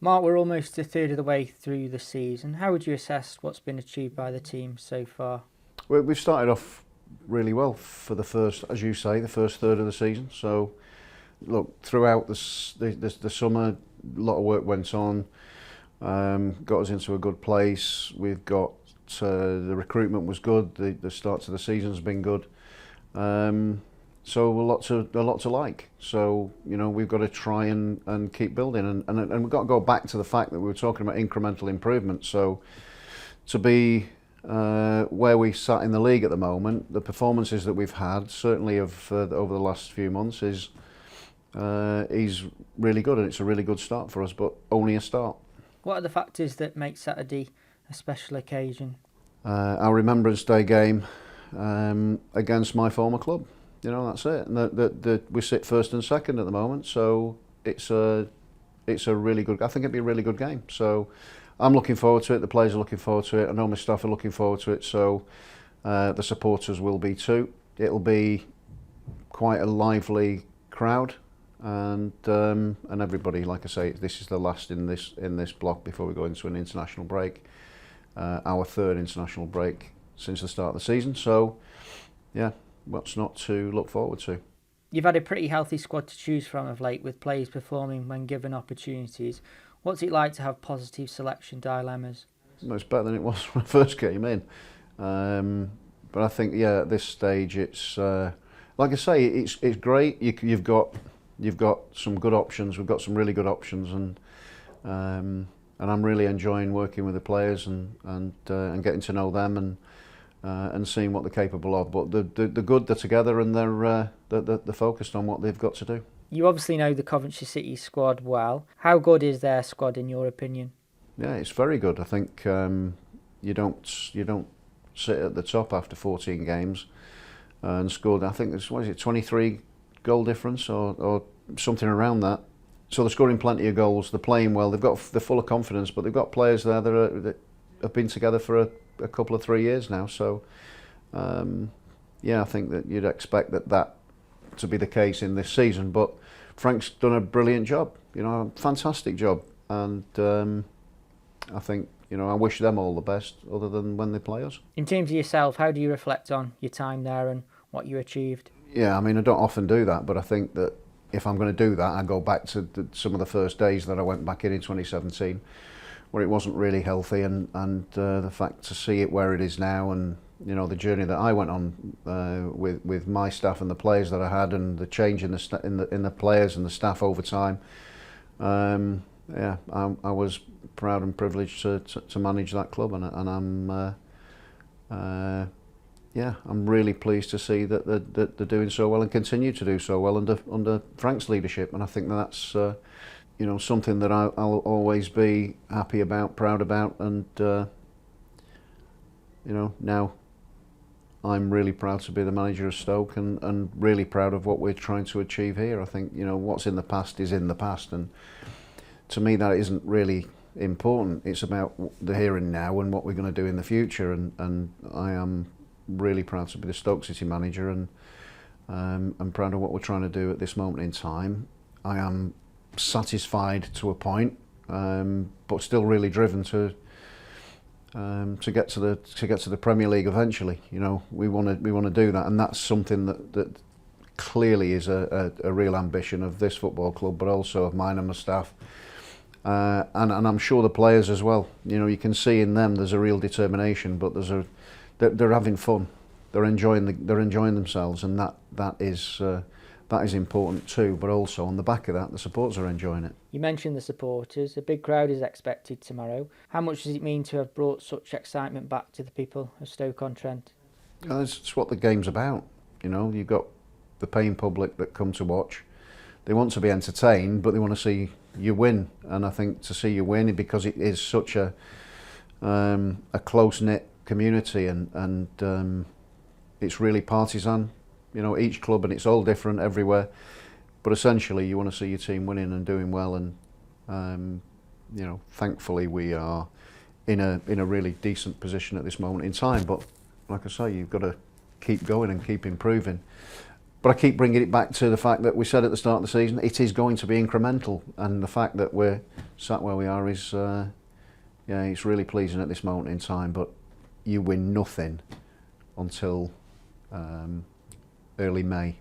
Mark, we're almost a third of the way through the season. How would you assess what's been achieved by the team so far? We've started off really well for the first, as you say, the first third of the season. So, look, throughout the summer, a lot of work went on, got us into a good place. We've got the recruitment was good. The start to the season's been good. So a lot to like. So we've got to try and keep building, and we've got to go back to the fact that we were talking about incremental improvement. So to be where we sat in the league at the moment, the performances that we've had, certainly over the last few months, is really good, and it's a really good start for us, but only a start. What are the factors that make Saturday a special occasion? Our Remembrance Day game against my former club. That's it. And we sit first and second at the moment, so it's a really good. I think it'd be a really good game. So I'm looking forward to it. The players are looking forward to it. I know my staff are looking forward to it. So the supporters will be too. It'll be quite a lively crowd, and everybody. Like I say, this is the last in this block before we go into an international break. Our third international break since the start of the season. So yeah. What's not to look forward to? You've had a pretty healthy squad to choose from of late, with players performing when given opportunities. What's it like to have positive selection dilemmas? Well, it's better than it was when I first came in. But I think, at this stage, it's like I say, it's great. You've got some good options. We've got some really good options, and I'm really enjoying working with the players and getting to know them and seeing what they're capable of. But they're good, they're together, and they're focused on what they've got to do. You obviously know the Coventry City squad well. How good is their squad in your opinion? Yeah, it's very good. I think you don't sit at the top after 14 games and scored. I think it's 23 goal difference or something around that. So they're scoring plenty of goals. They're playing well. They're full of confidence, but they've got players there that have been together for a couple of 3 years now, so I think that you'd expect that to be the case in this season. But Frank's done a brilliant job, a fantastic job, and I think I wish them all the best, other than when they play us. In terms of yourself, how do you reflect on your time there and what you achieved? Yeah, I mean, I don't often do that, but I think that if I'm going to do that, I go back to some of the first days that I went back in 2017. Where it wasn't really healthy, and the fact to see it where it is now, and the journey that I went on with my staff and the players that I had, and the change in the players and the staff over time. I was proud and privileged to manage that club, and I'm really pleased to see that they're doing so well and continue to do so well under Frank's leadership, and I think that's. Something that I'll always be happy about, proud about, and now I'm really proud to be the manager of Stoke, and really proud of what we're trying to achieve here. I think what's in the past is in the past, and to me that isn't really important. It's about the here and now and what we're going to do in the future, and I am really proud to be the Stoke City manager, and I'm proud of what we're trying to do at this moment in time. I am satisfied to a point, but still really driven to get to the Premier League eventually. We want to do that, and that's something that clearly is a real ambition of this football club, but also of mine and my staff, and I'm sure the players as well. You can see in them there's a real determination, but they're having fun, they're enjoying themselves, and that is important too, but also on the back of that, the supporters are enjoying it. You mentioned the supporters. A big crowd is expected tomorrow. How much does it mean to have brought such excitement back to the people of Stoke-on-Trent? It's what the game's about. You've got the paying public that come to watch. They want to be entertained, but they want to see you win. And I think to see you win, because it is such a close-knit community, and it's really partisan. Each club, and it's all different everywhere, but essentially you want to see your team winning and doing well, and thankfully we are in a really decent position at this moment in time. But like I say, you've got to keep going and keep improving. But I keep bringing it back to the fact that we said at the start of the season it is going to be incremental, and the fact that we're sat where we are is, yeah, it's really pleasing at this moment in time. But you win nothing until early May.